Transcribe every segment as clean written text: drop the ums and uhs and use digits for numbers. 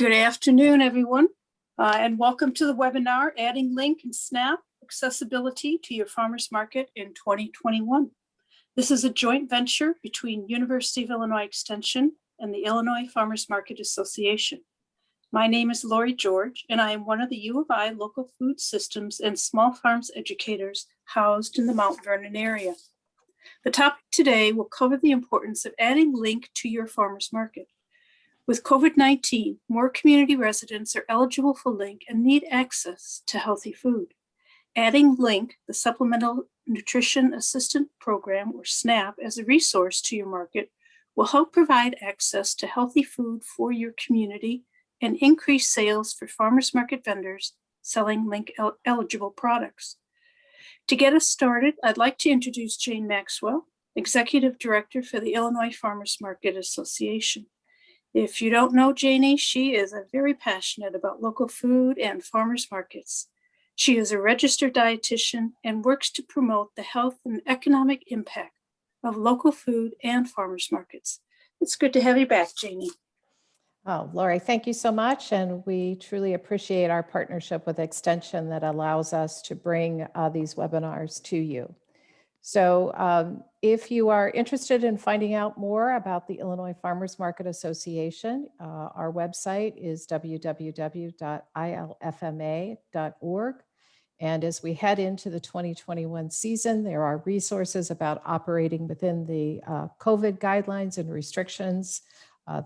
Good afternoon, everyone, and welcome to the webinar, Adding Link and SNAP Accessibility to Your Farmers Market in 2021. This is a joint venture between University of Illinois Extension and the Illinois Farmers Market Association. My name is Lori George, and I am one of the U of I local food systems and small farms educators housed in the Mount Vernon area. The topic today will cover the importance of adding link to your farmers market. With COVID-19, more community residents are eligible for LINK and need access to healthy food. Adding LINK, the Supplemental Nutrition Assistance Program, or SNAP, as a resource to your market will help provide access to healthy food for your community and increase sales for farmers market vendors selling LINK eligible products. To get us started, I'd like to introduce Jane Maxwell, Executive Director for the Illinois Farmers Market Association. If you don't know Janie, she is very passionate about local food and farmers markets. She is a registered dietitian and works to promote the health and economic impact of local food and farmers markets. It's good to have you back, Janie. Oh, Lori, thank you so much. And we truly appreciate our partnership with Extension that allows us to bring these webinars to you. So if you are interested in finding out more about the Illinois Farmers Market Association, our website is www.ilfma.org. And as we head into the 2021 season, there are resources about operating within the COVID guidelines and restrictions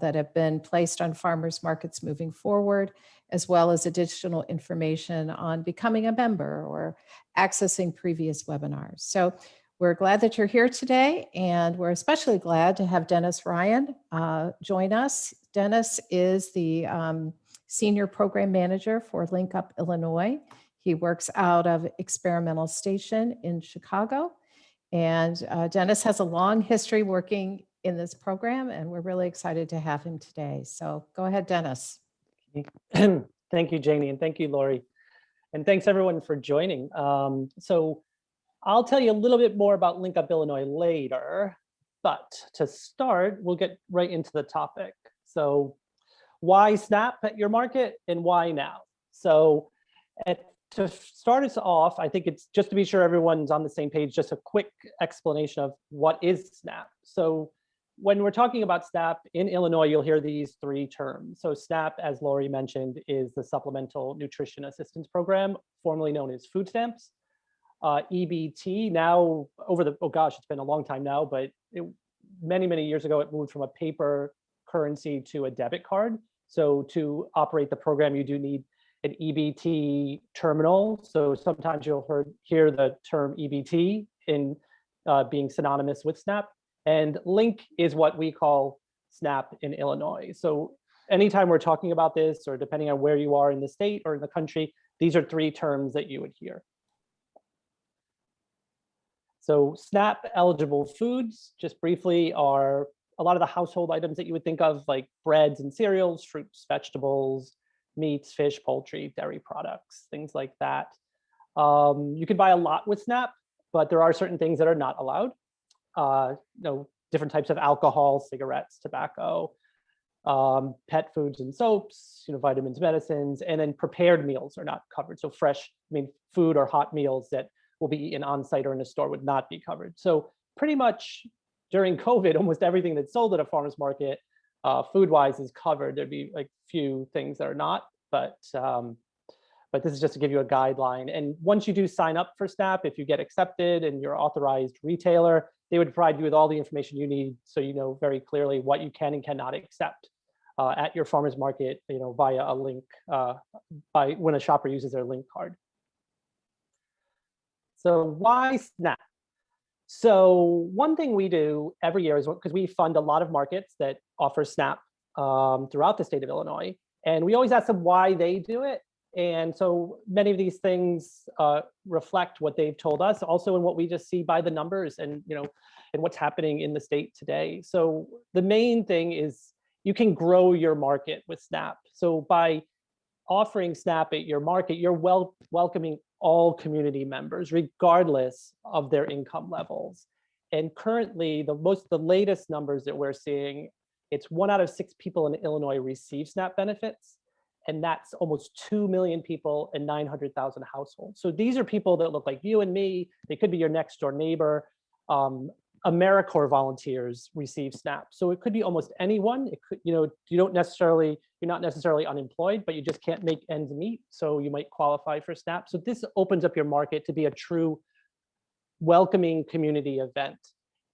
that have been placed on farmers markets moving forward, as well as additional information on becoming a member or accessing previous webinars. So we're glad that you're here today, and we're especially glad to have Dennis Ryan join us. Dennis is the Senior Program Manager for Link Up Illinois. He works out of Experimental Station in Chicago. And Dennis has a long history working in this program, and we're really excited to have him today. So go ahead, Dennis. Thank you, Janie, and thank you, Lori. And thanks everyone for joining. So I'll tell you a little bit more about Link Up Illinois later, but to start, we'll get right into the topic. So why SNAP at your market and why now? So to start us off, I think it's just to be sure everyone's on the same page, just a quick explanation of what is SNAP. So when we're talking about SNAP in Illinois, you'll hear these three terms. So SNAP, as Lori mentioned, is the Supplemental Nutrition Assistance Program, formerly known as food stamps. EBT, now it's been a long time now, but many years ago, it moved from a paper currency to a debit card. So to operate the program, you do need an EBT terminal. So sometimes you'll hear the term EBT in being synonymous with SNAP. And LINK is what we call SNAP in Illinois. So anytime we're talking about this, or depending on where you are in the state or in the country, these are three terms that you would hear. So SNAP eligible foods, just briefly, are a lot of the household items that you would think of, like breads and cereals, fruits, vegetables, meats, fish, poultry, dairy products, things like that. You can buy a lot with SNAP, but there are certain things that are not allowed. Different types of alcohol, cigarettes, tobacco, pet foods and soaps, vitamins, medicines, and then prepared meals are not covered. So fresh, food or hot meals that will be eaten on site or in a store would not be covered. So pretty much during COVID, almost everything that's sold at a farmer's market, food-wise, is covered. There'd be like few things that are not, but this is just to give you a guideline. And once you do sign up for SNAP, if you get accepted and you're authorized retailer, they would provide you with all the information you need, so you know very clearly what you can and cannot accept at your farmer's market, via a link, when a shopper uses their link card. So why SNAP? So one thing we do every year is, because we fund a lot of markets that offer SNAP throughout the state of Illinois, and we always ask them why they do it. And so many of these things reflect what they've told us, also in what we just see by the numbers and and what's happening in the state today. So the main thing is you can grow your market with SNAP. So by offering SNAP at your market, you're welcoming all community members, regardless of their income levels. And currently, the latest numbers that we're seeing, it's 1 out of 6 people in Illinois receive SNAP benefits. And that's almost 2 million people and 900,000 households. So these are people that look like you and me. They could be your next door neighbor. AmeriCorps volunteers receive SNAP. So it could be almost anyone. It could, you're not necessarily unemployed, but you just can't make ends meet. So you might qualify for SNAP. So this opens up your market to be a true welcoming community event.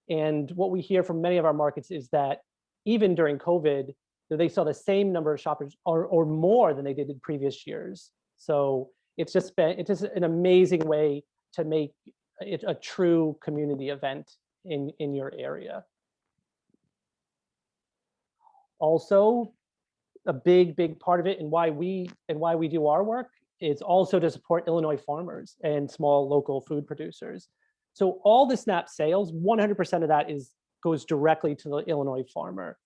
And what we hear from many of our markets is that even during COVID, they saw the same number of shoppers or more than they did in previous years. So it's just an amazing way to make it a true community event in your area. Also, a big part of it and why we do our work is also to support Illinois farmers and small local food producers. So all the SNAP sales, 100% of that goes directly to the Illinois farmer.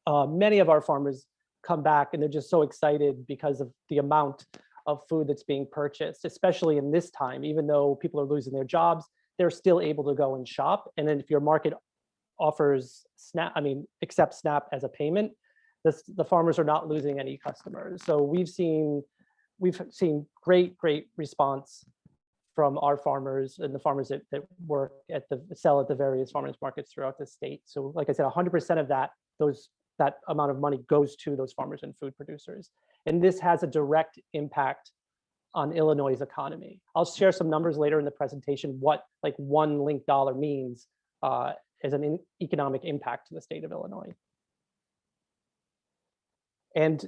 Many of our farmers come back and they're just so excited because of the amount of food that's being purchased, especially in this time. Even though people are losing their jobs, they're still able to go and shop. And then if your market offers accepts SNAP as a payment, the farmers are not losing any customers. So we've seen great response from our farmers and the farmers that sell at the various farmers markets throughout the state. So like I said, 100% of that amount of money goes to those farmers and food producers. And this has a direct impact on Illinois' economy. I'll share some numbers later in the presentation, what like one link dollar means as an economic impact to the state of Illinois. And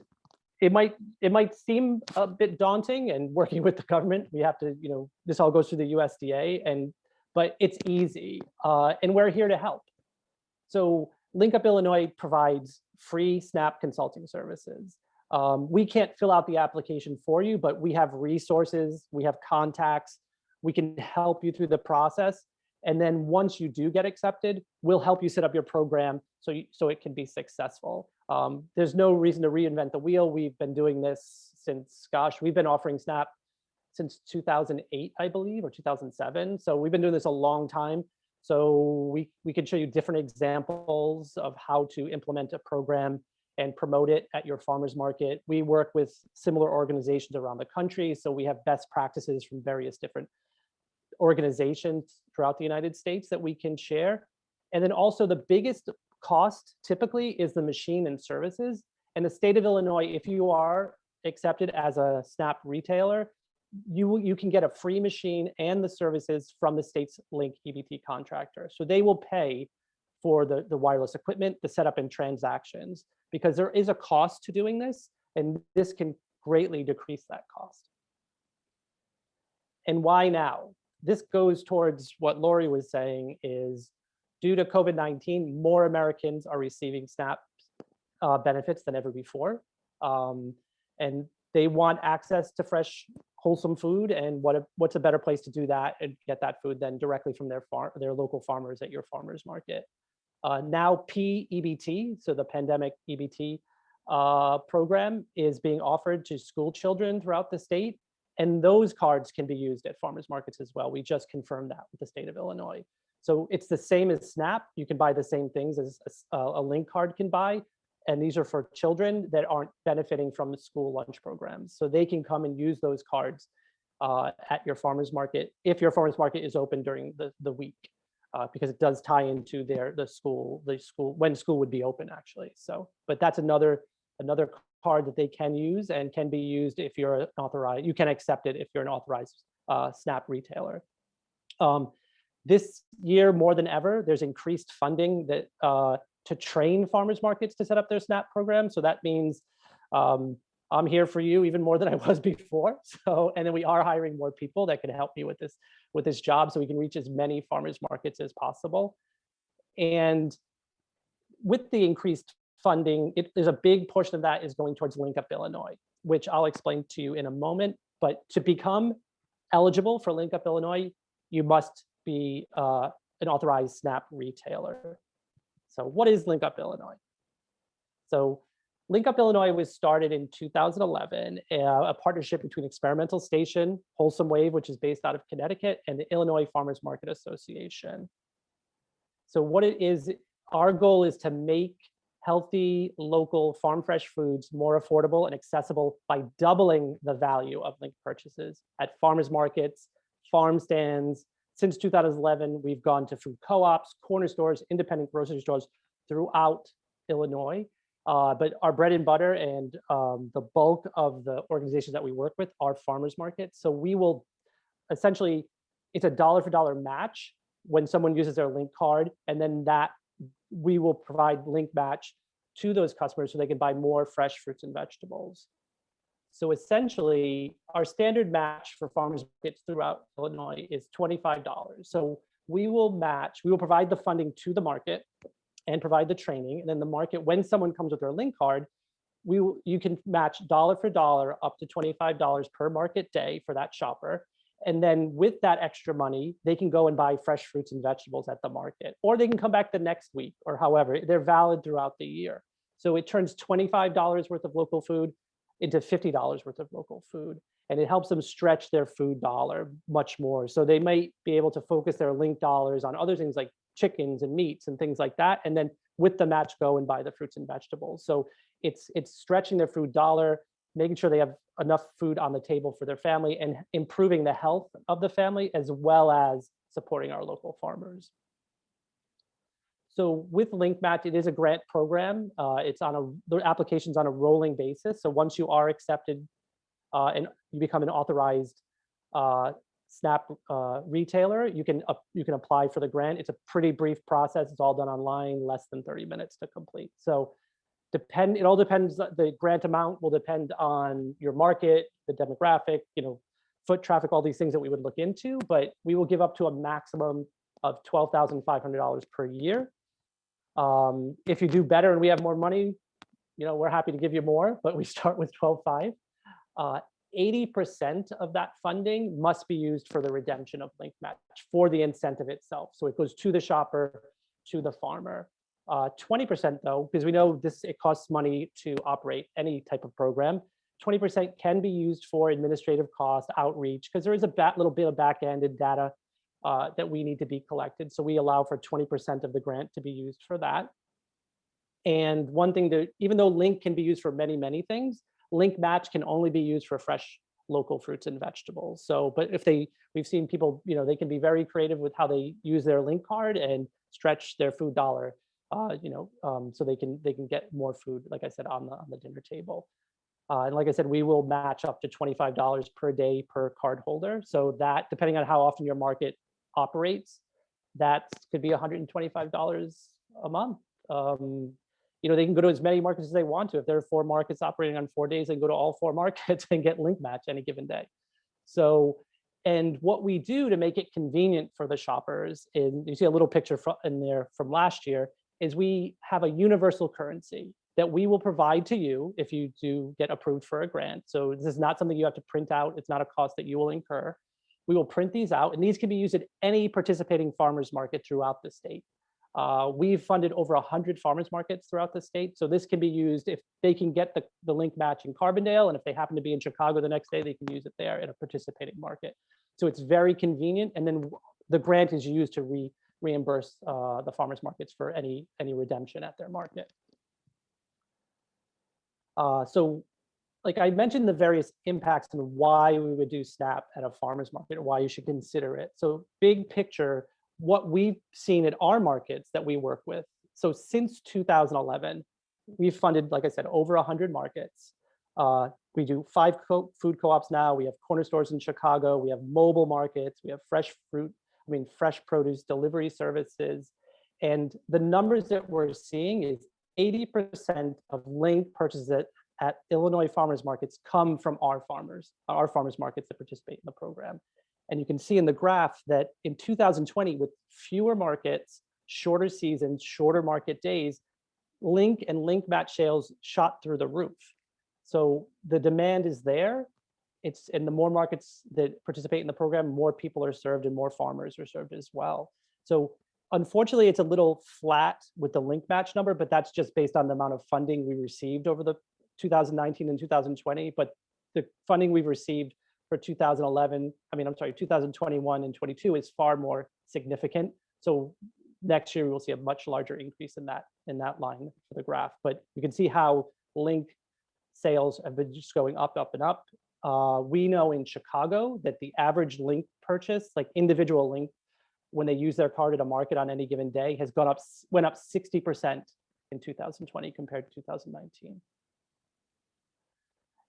it might seem a bit daunting, and working with the government, we have to, this all goes through the USDA, but it's easy, and we're here to help. So Link Up Illinois provides free SNAP consulting services. We can't fill out the application for you, but we have resources, we have contacts, we can help you through the process. And then once you do get accepted, we'll help you set up your program so it can be successful. There's no reason to reinvent the wheel. We've been doing this since, we've been offering SNAP since 2008, I believe, or 2007. So we've been doing this a long time. So we can show you different examples of how to implement a program and promote it at your farmer's market. We work with similar organizations around the country. So we have best practices from various different organizations throughout the United States that we can share. And then also the biggest cost typically is the machine and services. In the state of Illinois, if you are accepted as a SNAP retailer, you can get a free machine and the services from the state's Link EBT contractor. So they will pay for the wireless equipment, the setup and transactions, because there is a cost to doing this, and this can greatly decrease that cost. And why now? This goes towards what Lori was saying is, due to COVID-19, more Americans are receiving SNAP benefits than ever before. And they want access to fresh, wholesome food, and what's a better place to do that and get that food than directly from their local farmers at your farmer's market. Now PEBT, so the pandemic EBT program, is being offered to school children throughout the state, and those cards can be used at farmers markets as well. We just confirmed that with the state of Illinois. So it's the same as SNAP. You can buy the same things as a Link card can buy. And these are for children that aren't benefiting from the school lunch programs. So they can come and use those cards at your farmer's market if your farmer's market is open during the week, because it does tie into the school when school would be open actually. So, but that's another card that they can use and can be used if you're authorized. You can accept it if you're an authorized SNAP retailer. This year, more than ever, there's increased funding that to train farmers markets to set up their SNAP program. So that means I'm here for you even more than I was before. So, and then we are hiring more people that can help me with this job, so we can reach as many farmers markets as possible. And with the increased funding, there's a big portion of that is going towards Link Up Illinois, which I'll explain to you in a moment. But to become eligible for Link Up Illinois, you must be an authorized SNAP retailer. So what is Link Up Illinois? So Link Up Illinois was started in 2011, a partnership between Experimental Station, Wholesome Wave, which is based out of Connecticut, and the Illinois Farmers Market Association. So what it is, our goal is to healthy, local, farm fresh foods more affordable and accessible by doubling the value of linked purchases at farmers markets, farm stands. Since 2011, we've gone to food co-ops, corner stores, independent grocery stores throughout Illinois. But our bread and butter and the bulk of the organizations that we work with are farmers markets. So we will essentially, it's a dollar for dollar match when someone uses their link card, and then that we will provide link match to those customers so they can buy more fresh fruits and vegetables. So essentially, our standard match for farmers markets throughout Illinois is $25. So we will provide the funding to the market and provide the training. And then the market, when someone comes with their link card, you can match dollar for dollar up to $25 per market day for that shopper. And then with that extra money, they can go and buy fresh fruits and vegetables at the market, or they can come back the next week, or however, they're valid throughout the year. So it turns $25 worth of local food into $50 worth of local food. And it helps them stretch their food dollar much more. So they might be able to focus their link dollars on other things like chickens and meats and things like that. And then with the match, go and buy the fruits and vegetables. So it's stretching their food dollar, making sure they have enough food on the table for their family, and improving the health of the family, as well as supporting our local farmers. So with Link Match, it is a grant program. The application's on a rolling basis. So once you are accepted and you become an authorized SNAP retailer, you can apply for the grant. It's a pretty brief process. It's all done online, less than 30 minutes to complete. So it all depends. The grant amount will depend on your market, the demographic, foot traffic, all these things that we would look into. But we will give up to a maximum of $12,500 per year. If you do better and we have more money, we're happy to give you more, but we start with 12.5. 80% of that funding must be used for the redemption of Link Match, for the incentive itself. So it goes to the shopper, to the farmer. 20% though, because we know it costs money to operate any type of program. 20% can be used for administrative cost, outreach, because there is a little bit of back-ended data that we need to be collected. So we allow for 20% of the grant to be used for that. And one thing even though Link can be used for many, many things, Link Match can only be used for fresh local fruits and vegetables. So, but we've seen people, they can be very creative with how they use their Link card and stretch their food dollar, so they can get more food, like I said, on the dinner table. And like I said, we will match up to $25 per day per card holder. So that, depending on how often your market operates, that could be $125 a month. They can go to as many markets as they want to. If there are 4 markets operating on 4 days, they can go to all 4 markets and get Link Match any given day. So, and what we do to make it convenient for the shoppers, and you see a little picture in there from last year, is we have a universal currency that we will provide to you if you do get approved for a grant. So this is not something you have to print out. It's not a cost that you will incur. We will print these out, and these can be used at any participating farmers market throughout the state. We've funded over 100 farmers markets throughout the state. So this can be used if they can get the Link Match in Carbondale, and if they happen to be in Chicago the next day, they can use it there in a participating market. So it's very convenient. And then the grant is used to reimburse the farmers markets for any redemption at their market. So like I mentioned, the various impacts and why we would do SNAP at a farmer's market, or why you should consider it. So big picture, what we've seen at our markets that we work with. So since 2011, we've funded, like I said, over 100 markets. We do 5 food co-ops now. We have corner stores in Chicago. We have mobile markets. We have fresh produce delivery services. And the numbers that we're seeing is 80% of Link purchases at Illinois farmers markets come from our farmers markets that participate in the program. And you can see in the graph that in 2020, with fewer markets, shorter seasons, shorter market days, Link and Link Match sales shot through the roof. So the demand is there. And the more markets that participate in the program, more people are served and more farmers are served as well. So unfortunately, it's a little flat with the Link Match number, but that's just based on the amount of funding we received over the 2019 and 2020. But the funding we've received for 2021 and 22 is far more significant. So next year we'll see a much larger increase in that line for the graph. But you can see how link sales have been just going up, up, and up. We know in Chicago that the average link purchase, like individual link, when they use their card at a market on any given day, went up 60% in 2020 compared to 2019.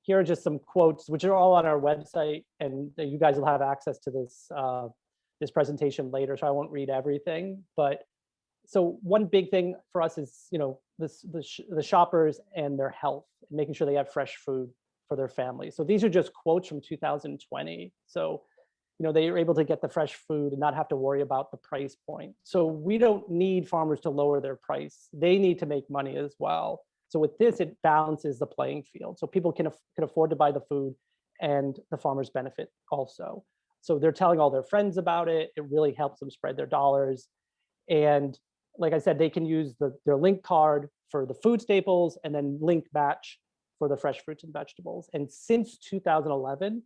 Here are just some quotes, which are all on our website, and you guys will have access to this presentation later, so I won't read everything. But so one big thing for us is, the shoppers and their health, and making sure they have fresh food for their family. So these are just quotes from 2020. So, they were able to get the fresh food and not have to worry about the price point. So we don't need farmers to lower their price. They need to make money as well. So with this, it balances the playing field. So people can afford to buy the food, and the farmers benefit also. So they're telling all their friends about it. It really helps them spread their dollars. And like I said, they can use their link card for the food staples, and then link match for the fresh fruits and vegetables. And since 2011,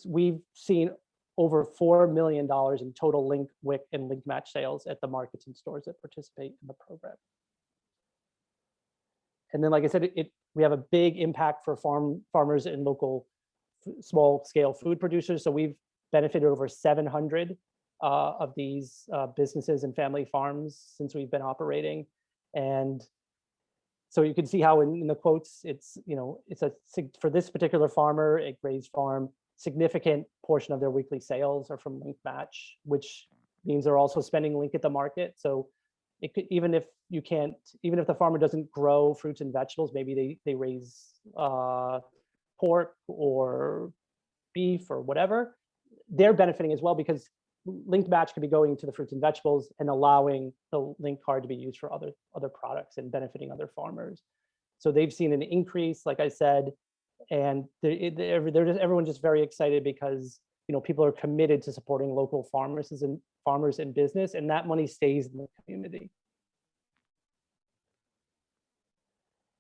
we've seen over $4 million in total link, WIC, and link match sales at the markets and stores that participate in the program. And then, like I said, we have a big impact for farmers and local small scale food producers. So we've benefited over 700 of these businesses and family farms since we've been operating. And so you can see how in the quotes, for this particular farmer at Gray's Farm, significant portion of their weekly sales are from link match, which means they're also spending link at the market. So it could, even if the farmer doesn't grow fruits and vegetables, maybe they raise pork or beef or whatever, they're benefiting as well, because linked match could be going to the fruits and vegetables and allowing the link card to be used for other products and benefiting other farmers. So they've seen an increase, like I said, and everyone's just very excited because people are committed to supporting local farmers and business, and that money stays in the community.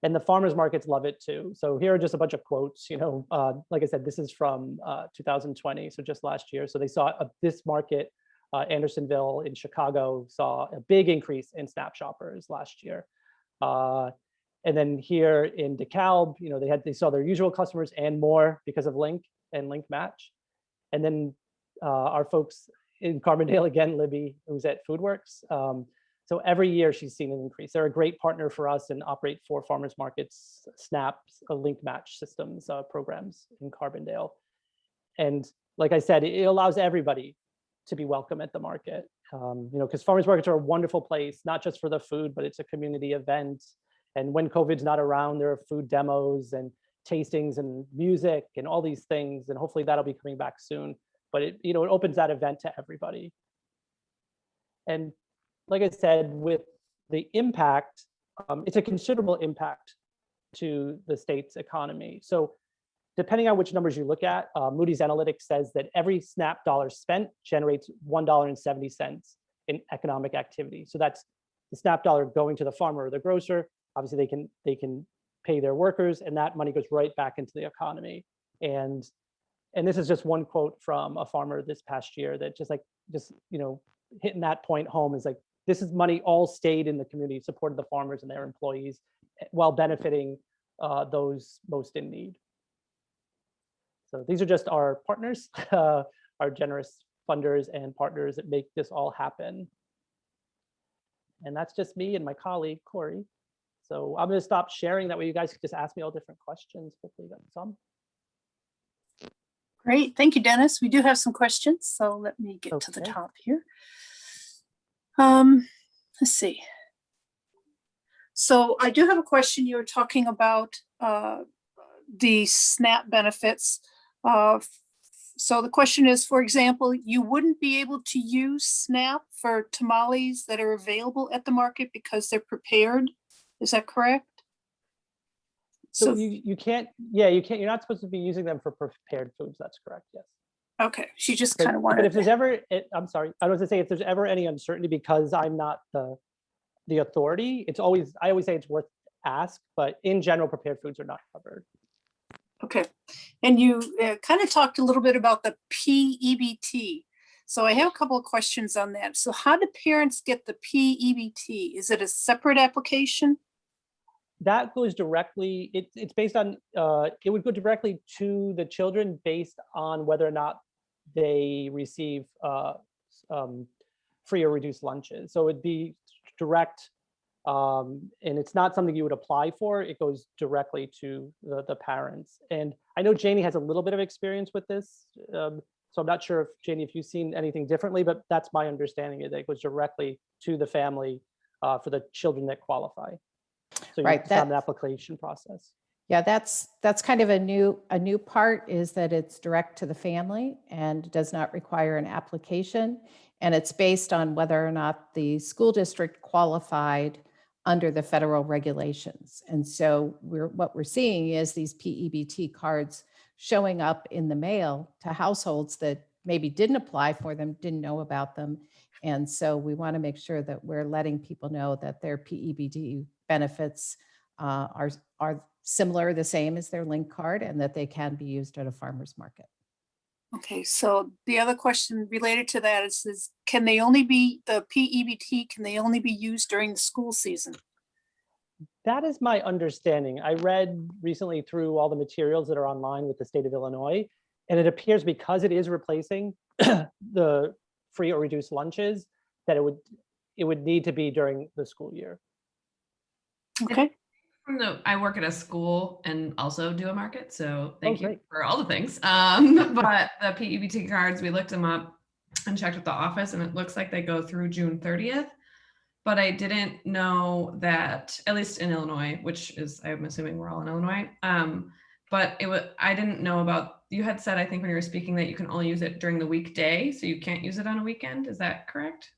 And the farmers markets love it too. So here are just a bunch of quotes. Like I said, this is from 2020, so just last year. So they saw this market, Andersonville in Chicago, saw a big increase in SNAP shoppers last year. And then here in DeKalb, they saw their usual customers and more because of link and link match. And then our folks in Carbondale, again, Libby, who's at FoodWorks. So every year she's seen an increase. They're a great partner for us and operate 4 farmers markets, SNAPs, link match systems programs in Carbondale. And like I said, it allows everybody to be welcome at the market. Because farmers markets are a wonderful place, not just for the food, but it's a community event. And when COVID's not around, there are food demos and tastings and music and all these things. And hopefully that'll be coming back soon. But it opens that event to everybody. And like I said, with the impact, it's a considerable impact to the state's economy. So depending on which numbers you look at, Moody's Analytics says that every SNAP dollar spent generates $1.70 in economic activity. So that's the SNAP dollar going to the farmer or the grocer. Obviously, they can pay their workers, and that money goes right back into the economy. And this is just one quote from a farmer this past year that just hitting that point home is like, this is money all stayed in the community, supported the farmers and their employees while benefiting those most in need. So these are just our partners, our generous funders and partners that make this all happen. And that's just me and my colleague, Corey. So I'm going to stop sharing. That way you guys can just ask me all different questions. Hopefully you got some. Great. Thank you, Dennis. We do have some questions. So let me get to the top here. Let's see. So I do have a question. You were talking about the SNAP benefits. So the question is, for example, you wouldn't be able to use SNAP for tamales that are available at the market because they're prepared. Is that correct? So you can't, you're not supposed to be using them for prepared foods. That's correct, yes. Okay, she just kind of wanted. But if there's ever, I'm sorry, I was going to say, if there's ever any uncertainty, because I'm not the authority, I always say it's worth ask, but in general, prepared foods are not covered. Okay, and you kind of talked a little bit about the PEBT. So I have a couple of questions on that. So how do parents get the PEBT? Is it a separate application? That goes directly, it's based on, it would go directly to the children based on whether or not they receive free or reduced lunches. So it'd be direct, and it's not something you would apply for. It goes directly to the parents. And I know Janie has a little bit of experience with this. So I'm not sure if, Janie, if you've seen anything differently, but that's my understanding, is that it goes directly to the family for the children that qualify. So Right, it's not an application process. Yeah, that's kind of a new part, is that it's direct to the family and does not require an application. And it's based on whether or not the school district qualified under the federal regulations. And so what we're seeing is these PEBT cards showing up in the mail to households that maybe didn't apply for them, didn't know about them. And so we want to make sure that we're letting people know that their PEBT benefits are similar, the same as their link card, and that they can be used at a farmer's market. Okay, so the other question related to that is can they only be, the PEBT, can they only be used during the school season? That is my understanding. I read recently through all the materials that are online with the state of Illinois, and it appears because it is replacing the free or reduced lunches, that it would need to be during the school year. Okay. I work at a school and also do a market, so thank you great. for all the things. But the PEBT cards, we looked them up and checked with the office, and it looks like they go through June 30th. But I didn't know that, at least in Illinois, which is, I'm assuming we're all in Illinois. But I didn't know about, you had said, I think when you were speaking, that you can only use it during the weekday, so you can't use it on a weekend. Is that correct?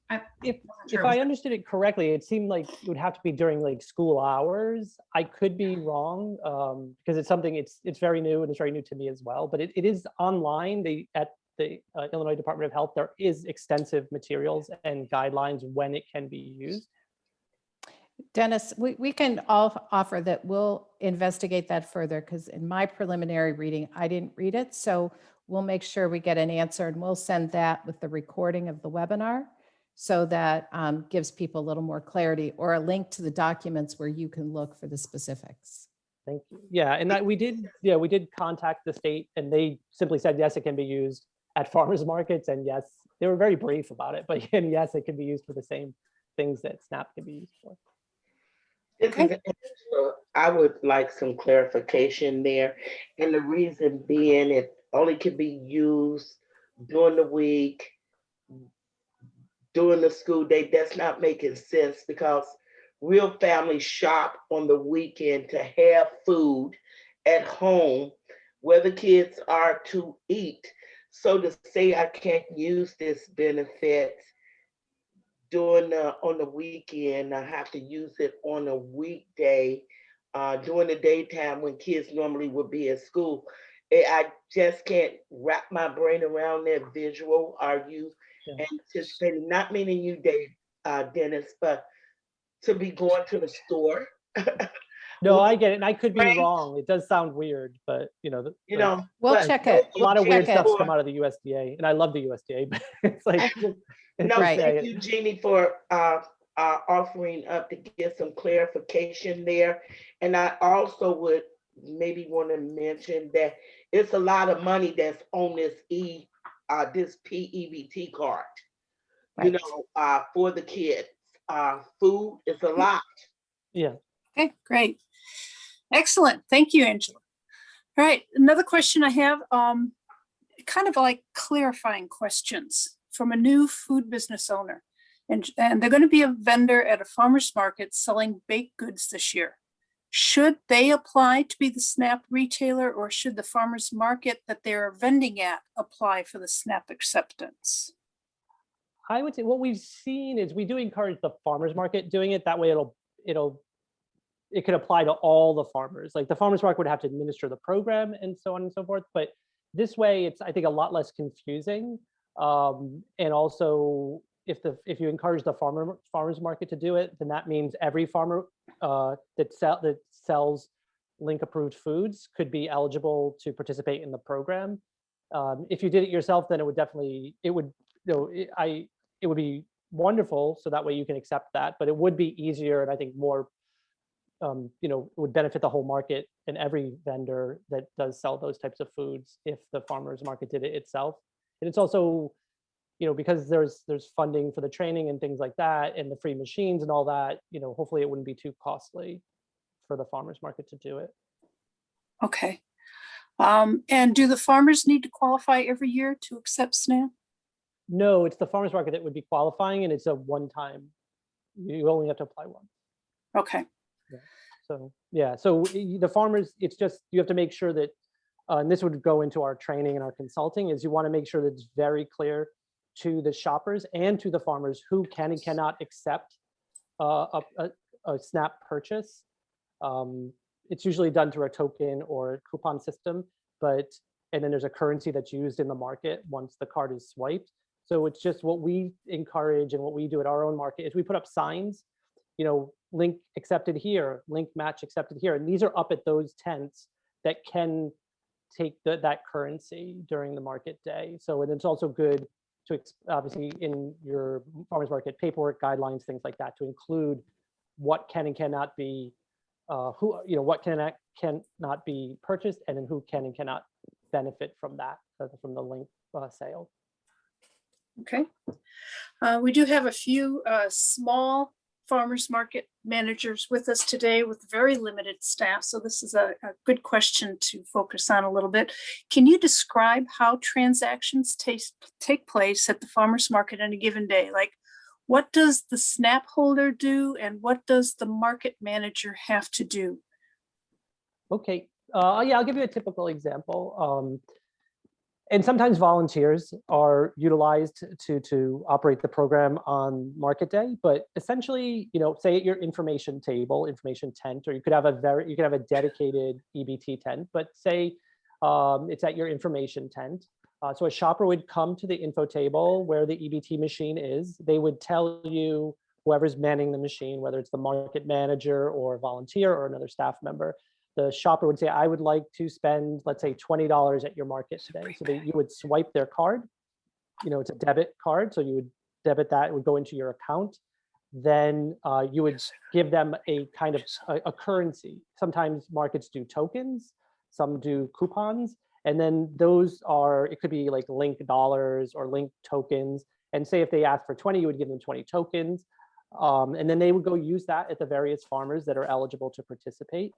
If I understood it correctly, it seemed like it would have to be during like school hours. I could be wrong, because it's something, it's very new, and it's very new to me as well. But it is online. At the Illinois Department of Health, there is extensive materials and guidelines when it can be used. Dennis, we can all offer that we'll investigate that further, because in my preliminary reading, I didn't read it. So we'll make sure we get an answer, and we'll send that with the recording of the webinar, so that gives people a little more clarity, or a link to the documents where you can look for the specifics. Thank you. Yeah, and we did contact the state, and they simply said, yes, it can be used at farmers markets. And yes, they were very brief about it, but and yes, it can be used for the same things that SNAP can be used for. I would like some clarification there. And the reason being, it only can be used during the week, during the school day. That's not making sense, because real families shop on the weekend to have food at home where the kids are to eat. So to say I can't use this benefit on the weekend, I have to use it on a weekday during the daytime when kids normally would be at school. I just can't wrap my brain around that visual. Are you anticipating, not meaning you, Dave, Dennis, but to be going to the store? No, I get it, and I could be wrong. It does sound weird, but We'll check it. A lot of weird stuff's come out of the USDA, and I love the USDA, but it's like, no, Right. thank you, Jeannie, for offering up to get some clarification there. And I also would maybe want to mention that it's a lot of money that's on this PEBT card, Right. for the kids. Food is a lot. yeah. Okay, great. Excellent. Thank you, Angela. All right, another question I have, kind of like clarifying questions from a new food business owner. And they're going to be a vendor at a farmer's market selling baked goods this year. Should they apply to be the SNAP retailer, or should the farmer's market that they're vending at apply for the SNAP acceptance? I would say what we've seen is we do encourage the farmers market doing it. That way it could apply to all the farmers. Like the farmers market would have to administer the program and so on and so forth. But this way, it's, I think, a lot less confusing. And also, if you encourage the farmers market to do it, then that means every farmer that sells link approved foods could be eligible to participate in the program. If you did it yourself, then it would it would be wonderful, so that way you can accept that, but it would be easier and I think more, it would benefit the whole market and every vendor that does sell those types of foods if the farmers market did it itself. And it's also, because there's funding for the training and things like that and the free machines and all that, hopefully it wouldn't be too costly for the farmers market to do it. Okay. And do the farmers need to qualify every year to accept SNAP? No, it's the farmers market that would be qualifying, and it's a one-time. You only have to apply once. Okay. So yeah, so the farmers, it's just, you have to make sure that, and this would go into our training and our consulting, is you want to make sure that it's very clear to the shoppers and to the farmers who can and cannot accept a SNAP purchase. It's usually done through a token or a coupon system, and then there's a currency that's used in the market once the card is swiped. So it's just what we encourage and what we do at our own market is we put up signs, link accepted here, link match accepted here. And these are up at those tents that can take that currency during the market day. So, and it's also good to obviously in your farmers market paperwork guidelines, things like that, to include what can and cannot be, what cannot be purchased, and then who can and cannot benefit from that, from the link sale. Okay. We do have a few small farmers market managers with us today with very limited staff. So this is a good question to focus on a little bit. Can you describe how transactions take place at the farmers market on a given day? Like, what does the SNAP holder do and what does the market manager have to do? Okay, yeah, I'll give you a typical example. And sometimes volunteers are utilized to operate the program on market day, but essentially, say at your information table, information tent, or you could have a dedicated EBT tent, but say it's at your information tent. So a shopper would come to the info table where the EBT machine is. They would tell you, whoever's manning the machine, whether it's the market manager or a volunteer or another staff member, the shopper would say, I would like to spend, let's say, $20 at your market today. So you would swipe their card. It's a debit card. So you would debit that, it would go into your account. Then you would give them a kind of a currency. Sometimes markets do tokens, some do coupons. And then those it could be like link dollars or link tokens. And say if they ask for 20, you would give them 20 tokens. And then they would go use that at the various farmers that are eligible to participate.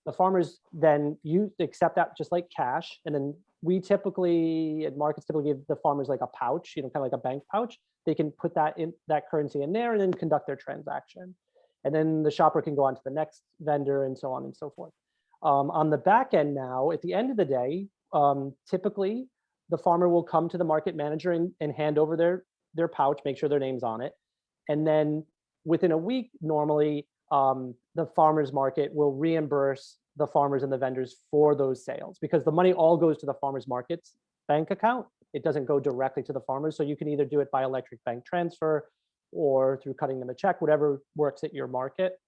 The farmers then accept that just like cash. And then we typically, at markets, typically give the farmers like a pouch, kind of like a bank pouch. They can put that currency in there and then conduct their transaction. And then the shopper can go on to the next vendor and so on and so forth. On the back end now, at the end of the day, typically the farmer will come to the market manager and hand over their pouch, make sure their name's on it. And then within a week, normally, the farmers market will reimburse the farmers and the vendors for those sales, because the money all goes to the farmers market's bank account. It doesn't go directly to the farmers. So you can either do it by electric bank transfer or through cutting them a check, whatever works at your market.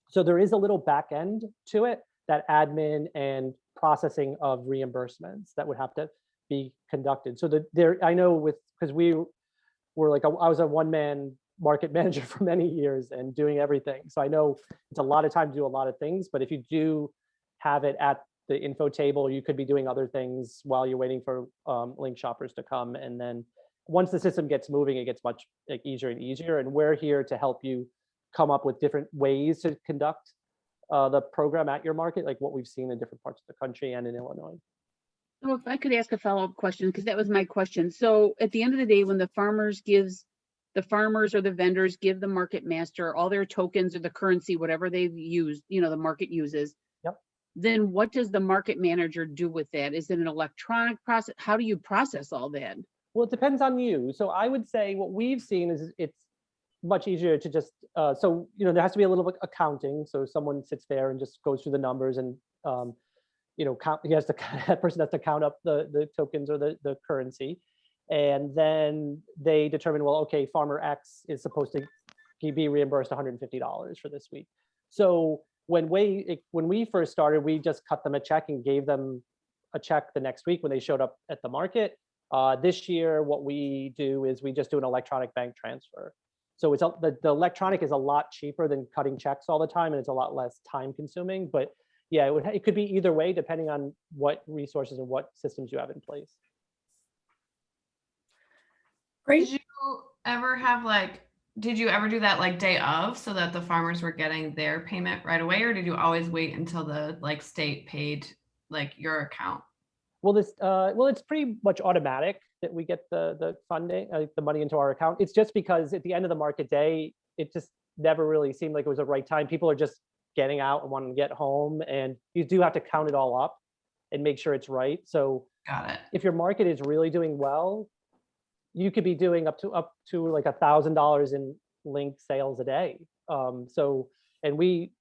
So there is a little back end to it, that admin and processing of reimbursements that would have to be conducted. So I know because we were I was a one-man market manager for many years and doing everything. So I know it's a lot of time to do a lot of things, but if you do have it at the info table, you could be doing other things while you're waiting for link shoppers to come. And then once the system gets moving, it gets much easier and easier. And we're here to help you come up with different ways to conduct the program at your market, like what we've seen in different parts of the country and in Illinois. So if I could ask a follow-up question, because that was my question. So at the end of the day, when the farmers or the vendors give the market master all their tokens or the currency, whatever they've used, the market uses, Yep. Then what does the market manager do with that? Is it an electronic process? How do you process all that? Well, it depends on you. So I would say what we've seen is it's much easier to just, there has to be a little bit of accounting. So someone sits there and just goes through the numbers and, count, that person has to count up the tokens or the currency. And then they determine, well, okay, farmer X is supposed to be reimbursed $150 for this week. So when we first started, we just cut them a check and gave them a check the next week when they showed up at the market. This year, what we do is we just do an electronic bank transfer. So it's the electronic is a lot cheaper than cutting checks all the time, and it's a lot less time consuming. But yeah, it could be either way depending on what resources and what systems you have in place. Great. Did you ever have did you ever do that like day of so that the farmers were getting their payment right away, or did you always wait until the state paid your account? Well, it's pretty much automatic that we get the funding, the money into our account. It's just because at the end of the market day, it just never really seemed like it was the right time. People are just getting out and wanting to get home, and you do have to count it all up and make sure it's right. So Got it. if your market is really doing well, you could be doing up to like $1,000 in link sales a day. And we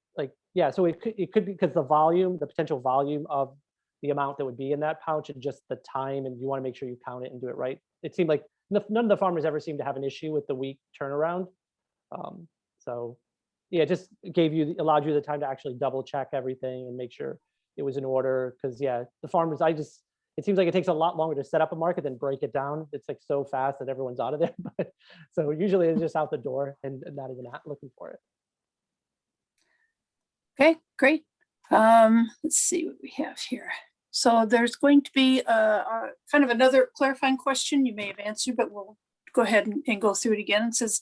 so it could be because the potential volume of the amount that would be in that pouch and just the time, and you want to make sure you count it and do it right. It seemed like none of the farmers ever seemed to have an issue with the week turnaround. So yeah, it just allowed you the time to actually double check everything and make sure it was in order. Because yeah, the farmers, it seems like it takes a lot longer to set up a market than break it down. It's like so fast that everyone's out of there. But so usually it's just out the door and not even looking for it. Okay, great. Let's see what we have here. So there's going to be a kind of another clarifying question you may have answered, but we'll go ahead and go through it again. It says,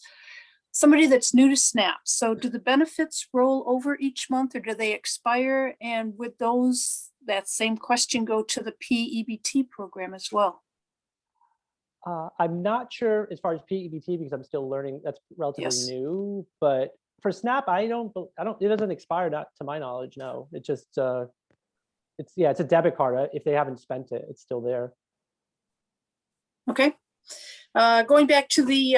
somebody that's new to SNAP. So do the benefits roll over each month or do they expire? And would that same question go to the PEBT program as well? I'm not sure as far as PEBT because I'm still learning. That's relatively new, but for SNAP, it doesn't expire, not to my knowledge. No, it just, it's a debit card. If they haven't spent it, it's still there. Okay. Going back to the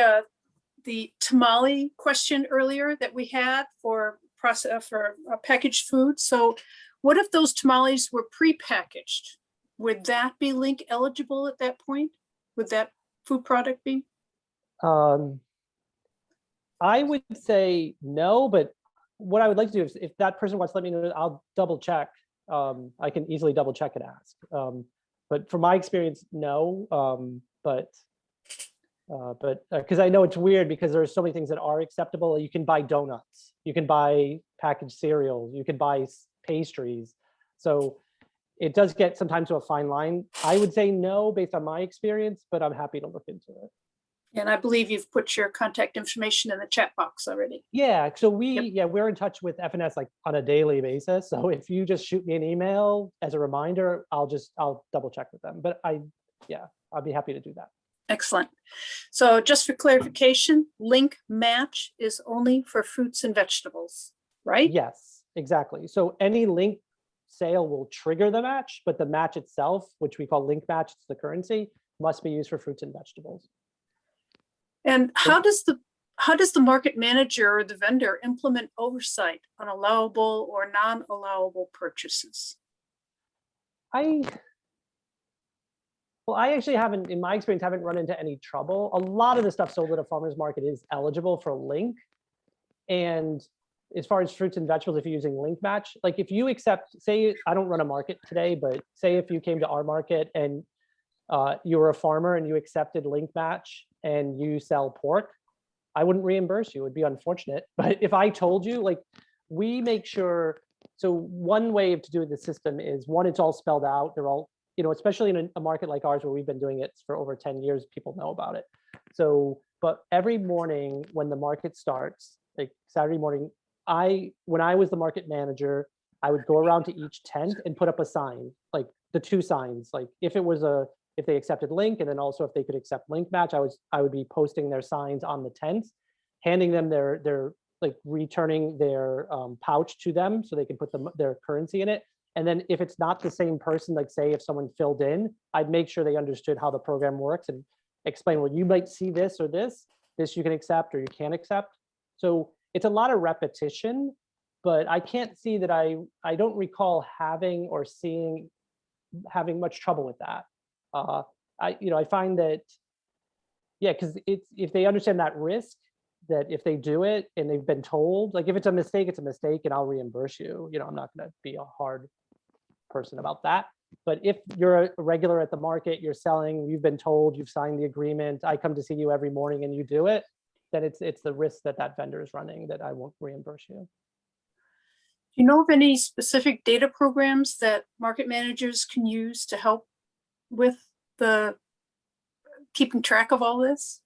tamale question earlier that we had for packaged food. So what if those tamales were pre-packaged? Would that be link eligible at that point? Would that food product be? I would say no, but what I would like to do is if that person wants to let me know, I'll double check. I can easily double check and ask. But from my experience, no. But because I know it's weird because there are so many things that are acceptable. You can buy donuts, you can buy packaged cereals, you can buy pastries. So it does get sometimes to a fine line. I would say no based on my experience, but I'm happy to look into it. And I believe you've put your contact information in the chat box already. Yeah, so we're in touch with FNS like on a daily basis. So if you just shoot me an email as a reminder, I'll double check with them. But I'll be happy to do that. Excellent. So just for clarification, link match is only for fruits and vegetables, right? Yes, exactly. So any link sale will trigger the match, but the match itself, which we call link match, it's the currency, must be used for fruits and vegetables. And how does the market manager or the vendor implement oversight on allowable or non-allowable purchases? I actually haven't, in my experience, haven't run into any trouble. A lot of the stuff sold at a farmer's market is eligible for link. And as far as fruits and vegetables, if you're using link match, like if you accept, say, I don't run a market today, but say if you came to our market and you were a farmer and you accepted link match and you sell pork, I wouldn't reimburse you. It would be unfortunate. But if I told you, like, we make sure, so one way to do the system is, one, it's all spelled out. They're all, especially in a market like ours where we've been doing it for over 10 years, people know about it. So, but every morning when the market starts, like Saturday morning, when I was the market manager, I would go around to each tent and put up a sign, like the two signs, like if they accepted link, and then also if they could accept link match, I would be posting their signs on the tents, handing them their like returning their pouch to them so they can put their currency in it. And then if it's not the same person, like say if someone filled in, I'd make sure they understood how the program works and explain, well, you might see this or this you can accept or you can't accept. So it's a lot of repetition, but I can't see that I don't recall having much trouble with that. I find that, because if they understand that risk, that if they do it and they've been told, like if it's a mistake, it's a mistake and I'll reimburse you. I'm not going to be a hard person about that. But if you're a regular at the market, you're selling, you've been told, you've signed the agreement, I come to see you every morning and you do it, then it's the risk that that vendor is running that I won't reimburse you. Do you know of any specific data programs that market managers can use to help with the keeping track of all this?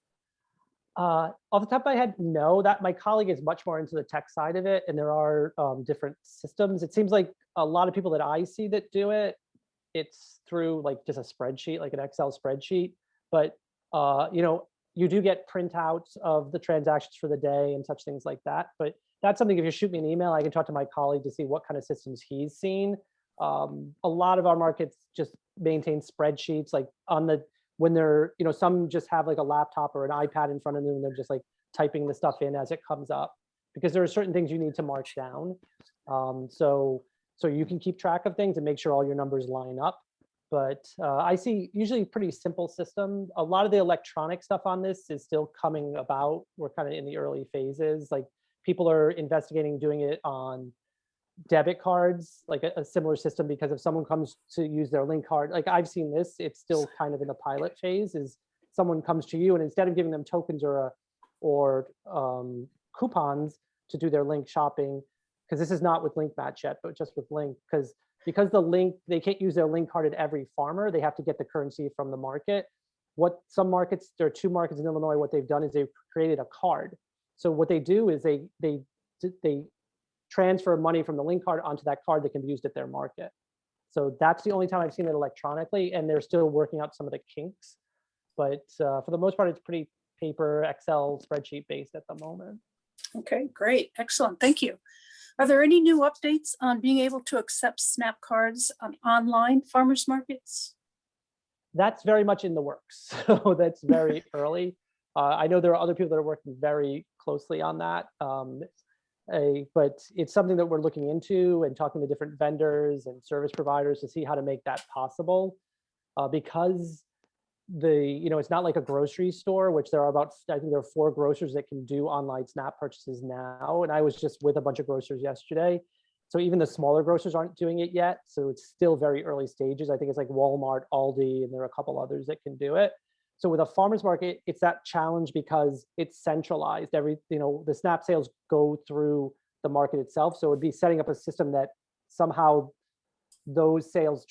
Off the top of my head, no. That my colleague is much more into the tech side of it, and there are different systems. It seems like a lot of people that I see that do it, it's through like just a spreadsheet, like an Excel spreadsheet. But you know, you do get printouts of the transactions for the day and such things like that. But that's something, if you shoot me an email, I can talk to my colleague to see what kind of systems he's seen. A lot of our markets just maintain spreadsheets, like on the, when they're, you know, some just have like a laptop or an iPad in front of them and they're just like typing the stuff in as it comes up, because there are certain things you need to mark down. So you can keep track of things and make sure all your numbers line up. But I see usually pretty simple system. A lot of the electronic stuff on this is still coming about. We're kind of in the early phases. Like people are investigating doing it on debit cards, like a similar system, because if someone comes to use their link card, like I've seen this, it's still kind of in the pilot phase, is someone comes to you and instead of giving them tokens or coupons to do their link shopping, because this is not with link match yet, but just with link, because the link, they can't use their link card at every farmer, they have to get the currency from the market. What some markets, there are 2 markets in Illinois, what they've done is they've created a card. So what they do is they transfer money from the link card onto that card that can be used at their market. So that's the only time I've seen it electronically, and they're still working out some of the kinks. But for the most part, it's pretty paper, Excel, spreadsheet based at the moment. Okay, great, excellent, thank you. Are there any new updates on being able to accept SNAP cards on online farmers markets? That's very much in the works. So that's very early. I know there are other people that are working very closely on that. But it's something that we're looking into and talking to different vendors and service providers to see how to make that possible. Because it's not like a grocery store, which there are about, I think there are 4 grocers that can do online SNAP purchases now. And I was just with a bunch of grocers yesterday. So even the smaller grocers aren't doing it yet. So it's still very early stages. I think it's like Walmart, Aldi, and there are a couple others that can do it. So with a farmer's market, it's that challenge because it's centralized. The SNAP sales go through the market itself. So it'd be setting up a system that somehow those sales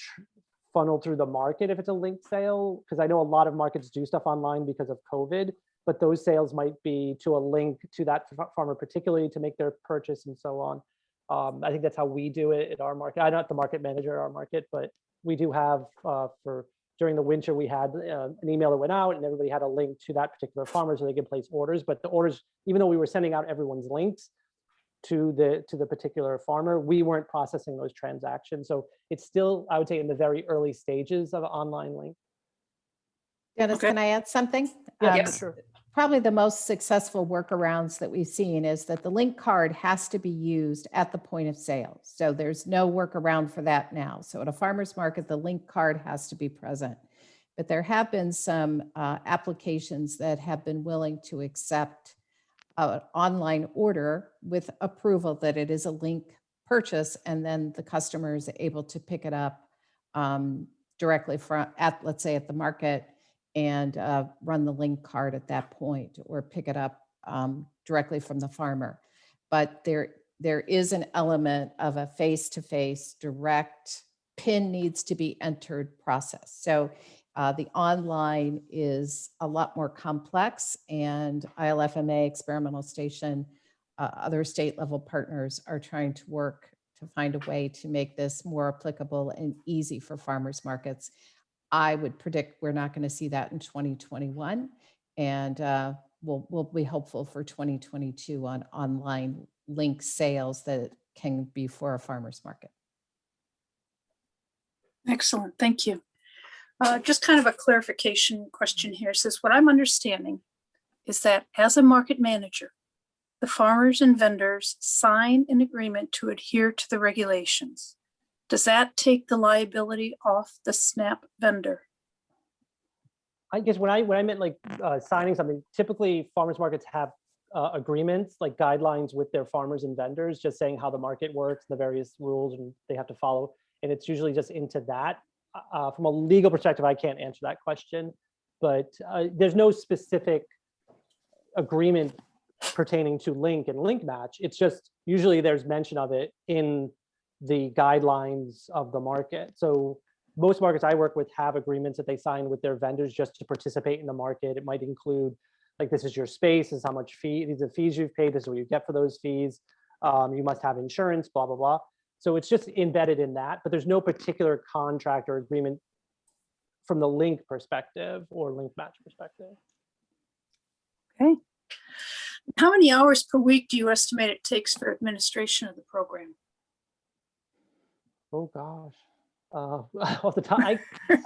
funnel through the market if it's a linked sale. Because I know a lot of markets do stuff online because of COVID, but those sales might be to a link to that farmer particularly to make their purchase and so on. I think that's how we do it at our market. I'm not the market manager at our market, but we do have during the winter, we had an email that went out and everybody had a link to that particular farmer so they could place orders. But the orders, even though we were sending out everyone's links to the particular farmer, we weren't processing those transactions. So it's still, I would say, in the very early stages of an online link. Dennis, Okay. can I add something? Yeah, Yes. sure. Probably the most successful workarounds that we've seen is that the link card has to be used at the point of sale. So there's no workaround for that now. So at a farmer's market, the link card has to be present. But there have been some applications that have been willing to accept an online order with approval that it is a link purchase, and then the customer is able to pick it up directly let's say at the market, and run the link card at that point, or pick it up directly from the farmer. But there is an element of a face-to-face direct PIN needs to be entered process. So the online is a lot more complex, and ILFMA, Experimental Station, other state level partners are trying to work to find a way to make this more applicable and easy for farmers markets. I would predict we're not going to see that in 2021, and we'll be hopeful for 2022 on online link sales that can be for a farmer's market. Excellent, thank you. Just kind of a clarification question here. It says, what I'm understanding is that as a market manager, the farmers and vendors sign an agreement to adhere to the regulations. Does that take the liability off the SNAP vendor? I guess when I meant like signing something, typically farmers markets have agreements, like guidelines with their farmers and vendors, just saying how the market works, the various rules and they have to follow. And it's usually just into that. from a legal perspective, I can't answer that question, but there's no specific agreement pertaining to link and link match. It's just usually there's mention of it in the guidelines of the market. So most markets I work with have agreements that they sign with their vendors just to participate in the market. It might include like, this is your space, this is how much fee, these are the fees you've paid, this is what you get for those fees. You must have insurance, blah, blah, blah. So it's just embedded in that, but there's no particular contract or agreement from the link perspective or link match perspective. Okay. How many hours per week do you estimate it takes for administration of the program? Oh gosh, off the top,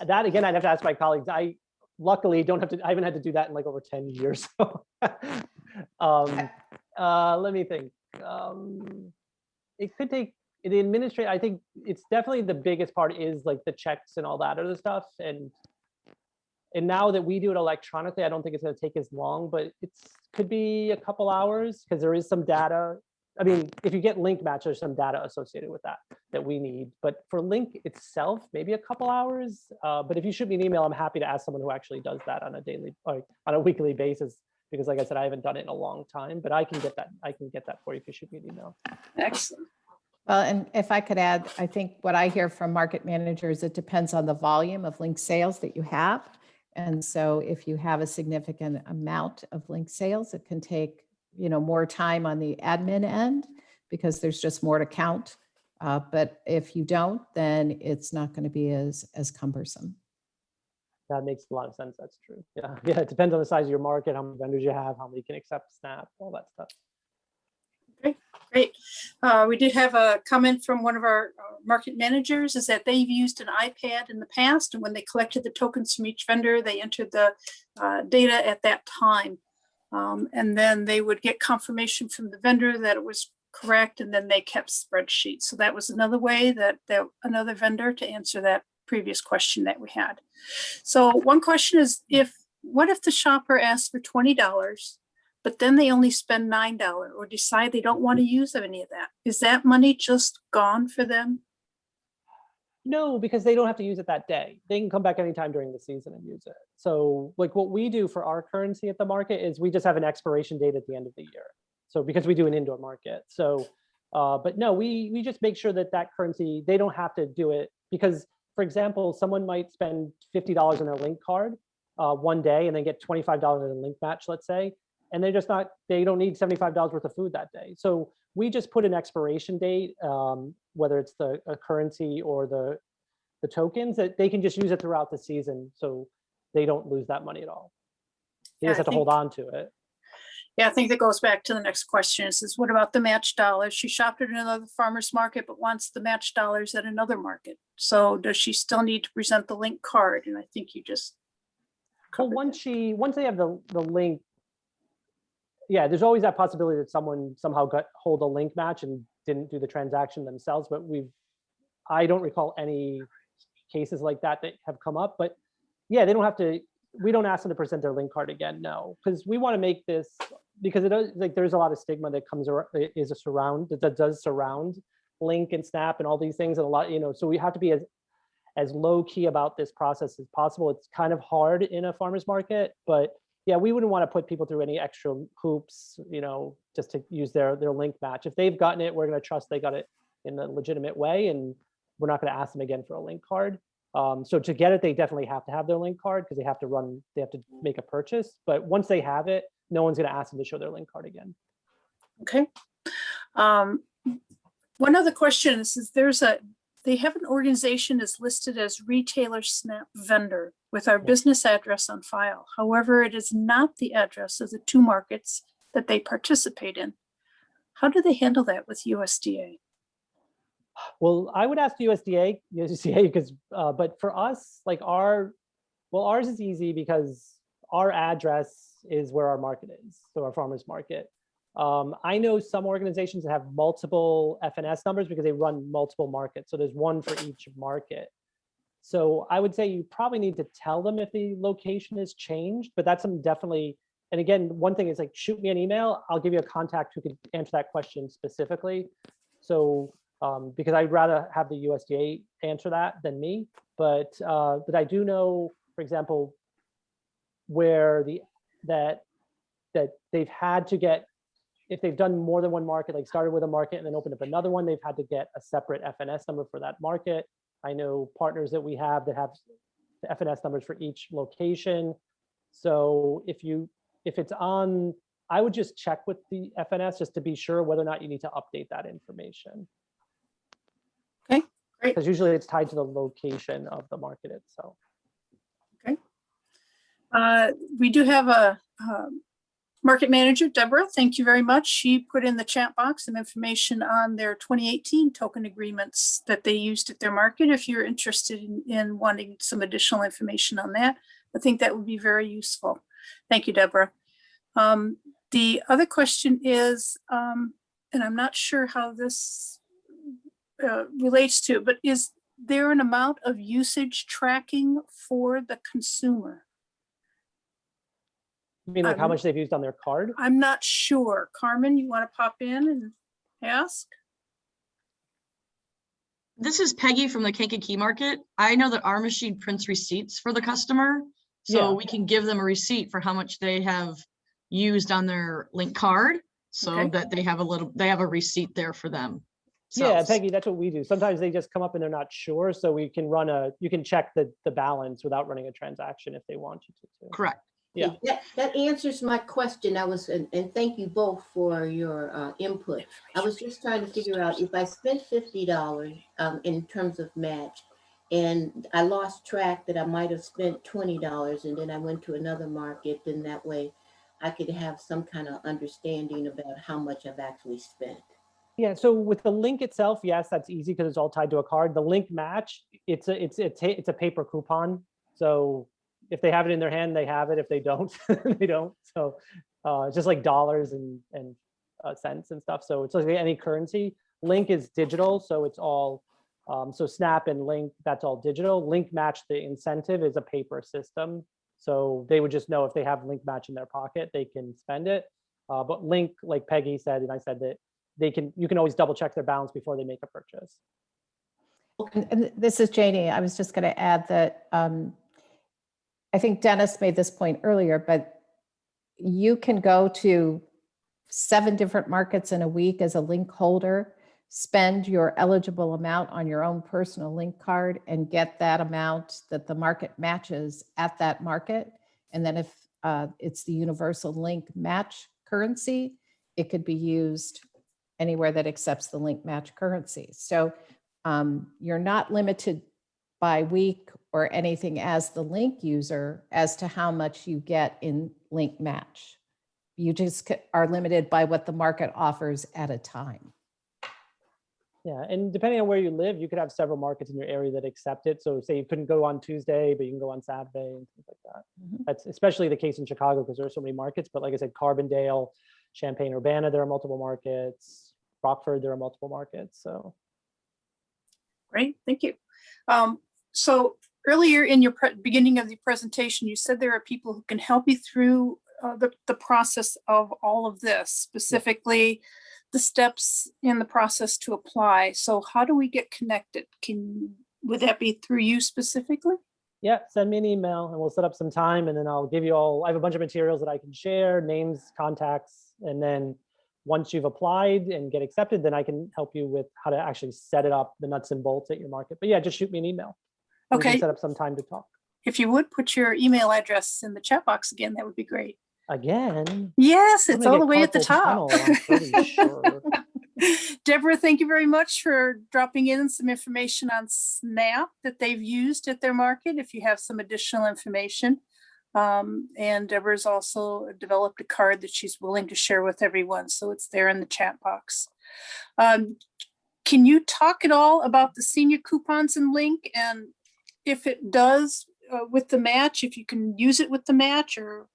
that again, I'd have to ask my colleagues. I luckily don't have to, I haven't had to do that in like over 10 years. So let me think. It could take, the administrator, I think it's definitely the biggest part is like the checks and all that other stuff. And now that we do it electronically, I don't think it's going to take as long, but it's could be a couple hours because there is some data. I mean, if you get link match, there's some data associated with that we need. But for link itself, maybe a couple hours. But if you shoot me an email, I'm happy to ask someone who actually does that on a daily, or on a weekly basis. Because like I said, I haven't done it in a long time, but I can get that. I can get that for you if you shoot me an email. Excellent. Well, and if I could add, I think what I hear from market managers, it depends on the volume of link sales that you have. And so if you have a significant amount of link sales, it can take, more time on the admin end because there's just more to count. But if you don't, then it's not going to be as cumbersome. That makes a lot of sense. That's true. Yeah. Yeah. It depends on the size of your market, how many vendors you have, how many can accept Snap, all that stuff. Okay, great. We did have a comment from one of our market managers is that they've used an iPad in the past, and when they collected the tokens from each vendor, they entered the data at that time. And then they would get confirmation from the vendor that it was correct, and then they kept spreadsheets. So that was another way that another vendor to answer that previous question that we had. So one question is, what if the shopper asks for $20, but then they only spend $9 or decide they don't want to use any of that? Is that money just gone for them? No, because they don't have to use it that day. They can come back anytime during the season and use it. So like what we do for our currency at the market is we just have an expiration date at the end of the year. So because we do an indoor market. So, but no, we just make sure that currency, they don't have to do it because, for example, someone might spend $50 on their link card one day and then get $25 in a link match, let's say, and they don't need $75 worth of food that day. So we just put an expiration date, whether it's a currency or the tokens, that they can just use it throughout the season. So they don't lose that money at all. They just have to hold on to it. Yeah, I think that goes back to the next question. It says, what about the match dollars? She shopped at another farmer's market, but wants the match dollars at another market. So does she still need to present the link card? And I think you just Well, once they have the link, yeah, there's always that possibility that someone somehow hold a link match and didn't do the transaction themselves. But I don't recall any cases like that have come up. But yeah, they don't have to. We don't ask them to present their link card again, no, because we want to make this, because there's a lot of stigma that comes around, that does surround Link and Snap and all these things, and a lot, so we have to be as low key about this process as possible. It's kind of hard in a farmer's market, but yeah, we wouldn't want to put people through any extra hoops, just to use their link match. If they've gotten it, we're going to trust they got it in a legitimate way, and we're not going to ask them again for a link card. So to get it, they definitely have to have their link card because they have to make a purchase. But once they have it, no one's going to ask them to show their link card again. Okay. One other question is they have an organization is listed as retailer Snap vendor with our business address on file. However, it is not the address of the two markets that they participate in. How do they handle that with USDA? Well, I would ask the USDA because, but for us, like ours is easy because our address is where our market is, so our farmers market. I know some organizations that have multiple FNS numbers because they run multiple markets. So there's one for each market. So I would say you probably need to tell them if the location has changed, but that's definitely, and again, one thing is like, shoot me an email. I'll give you a contact who could answer that question specifically. So because I'd rather have the USDA answer that than me. But I do know, for example, where that they've had to get, if they've done more than one market, like started with a market and then opened up another one, they've had to get a separate FNS number for that market. I know partners that we have that have FNS numbers for each location. So if it's on, I would just check with the FNS just to be sure whether or not you need to update that information. Okay, great. Because usually it's tied to the location of the market itself. Okay. We do have a market manager, Deborah. Thank you very much. She put in the chat box some information on their 2018 token agreements that they used at their market. If you're interested in wanting some additional information on that, I think that would be very useful. Thank you, Deborah. The other question is, and I'm not sure how this relates to, but is there an amount of usage tracking for the consumer? You mean like how much they've used on their card? I'm not sure. Carmen, you want to pop in and ask? This is Peggy from the Kankakee Market. I know that our machine prints receipts for the customer, so Yeah. we can give them a receipt for how much they have used on their link card, so Okay. that they have a receipt there for them. Yeah, Peggy, that's what we do. Sometimes they just come up and they're not sure, so we can you can check the balance without running a transaction if they want you to. Correct. Yeah. That answers my question. And thank you both for your input. I was just trying to figure out if I spent $50 in terms of match, and I lost track that I might have spent $20, and then I went to another market, then that way I could have some kind of understanding about how much I've actually spent. Yeah, so with the link itself, yes, that's easy because it's all tied to a card. The link match, it's a paper coupon. So if they have it in their hand, they have it. If they don't, they don't. So it's just like dollars and cents and stuff. So it's like any currency. Link is digital, so it's all, so Snap and Link, that's all digital. Link Match, the incentive is a paper system. So they would just know if they have Link Match in their pocket, they can spend it. But Link, like Peggy said, and I said that you can always double check their balance before they make a purchase. And this is Janie. I was just going to add that I think Dennis made this point earlier, but you can go to 7 different markets in a week as a link holder, spend your eligible amount on your own personal link card and get that amount that the market matches at that market. And then if it's the universal link match currency, it could be used anywhere that accepts the link match currency. So you're not limited by week or anything as the link user as to how much you get in link match. You just are limited by what the market offers at a time. Yeah, and depending on where you live, you could have several markets in your area that accept it. So say you couldn't go on Tuesday, but you can go on Saturday and things like that. Mm-hmm. That's especially the case in Chicago because there are so many markets. But like I said, Carbondale, Champaign-Urbana, there are multiple markets. Rockford, there are multiple markets. So Great, thank you. So earlier in your beginning of the presentation, you said there are people who can help you through the process of all of this, specifically the steps in the process to apply. So how do we get connected? Would that be through you specifically? yeah, send me an email and we'll set up some time and then I'll give you all, I have a bunch of materials that I can share, names, contacts, and then once you've applied and get accepted, then I can help you with how to actually set it up, the nuts and bolts at your market. But yeah, just shoot me an email. We Okay, can set up some time to talk. if you would put your email address in the chat box again, that would be great. Again, Yes, I'm it's gonna all the get way at the carpal top. tunnel, I'm pretty sure. Deborah, thank you very much for dropping in some information on Snap that they've used at their market. If you have some additional information. And Deborah's also developed a card that she's willing to share with everyone. So it's there in the chat box. Can you talk at all about the senior coupons and link? And if it does with the match, if you can use it with the match or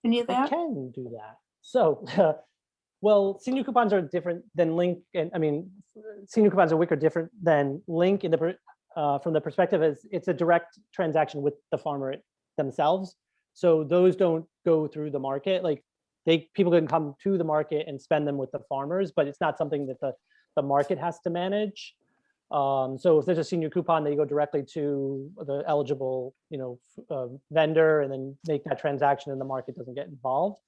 any of I that? can do that. So, well, senior coupons are different than Link, and I mean, senior coupons are different than Link in the from the perspective as it's a direct transaction with the farmer themselves. So those don't go through the market. Like people can come to the market and spend them with the farmers, but it's not something that the market has to manage. So if there's a senior coupon, then you go directly to the eligible, vendor and then make that transaction and the market doesn't get involved.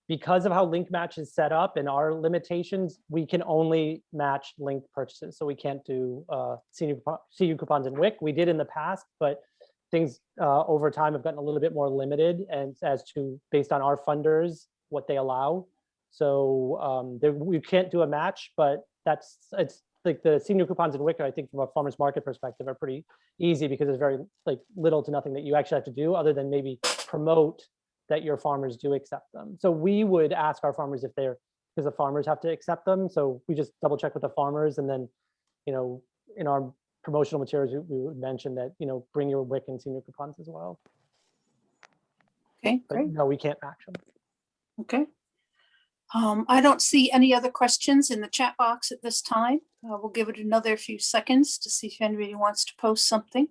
Because of how link match is set up and our limitations, we can only match linked purchases. So we can't do senior coupons and WIC. We did in the past, but things over time have gotten a little bit more limited and as to based on our funders, what they allow. So we can't do a match, but it's like the senior coupons and WIC, I think from a farmer's market perspective are pretty easy because there's very little to nothing that you actually have to do other than maybe promote that your farmers do accept them. So we would ask our farmers if they're, because the farmers have to accept them. So we just double check with the farmers and then, in our promotional materials, we would mention that, bring your WIC and senior coupons as well. Okay, But great. no, we can't match them. Okay. I don't see any other questions in the chat box at this time. We'll give it another few seconds to see if anybody wants to post something.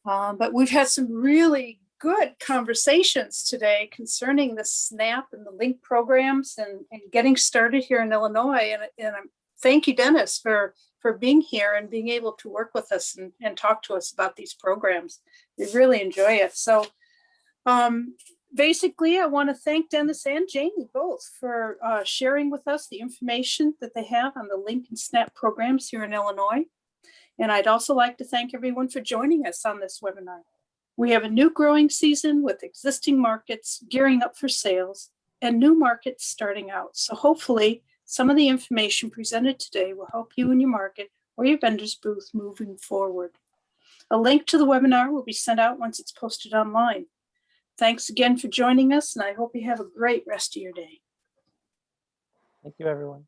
But we've had some really good conversations today concerning the SNAP and the link programs and getting started here in Illinois. And thank you, Dennis, for being here and being able to work with us and talk to us about these programs. We really enjoy it. So basically, I want to thank Dennis and Janie both for sharing with us the information that they have on the link and SNAP programs here in Illinois. And I'd also like to thank everyone for joining us on this webinar. We have a new growing season with existing markets gearing up for sales and new markets starting out. So hopefully some of the information presented today will help you in your market or your vendor's booth moving forward. A link to the webinar will be sent out once it's posted online. Thanks again for joining us, and I hope you have a great rest of your day. Thank you, everyone.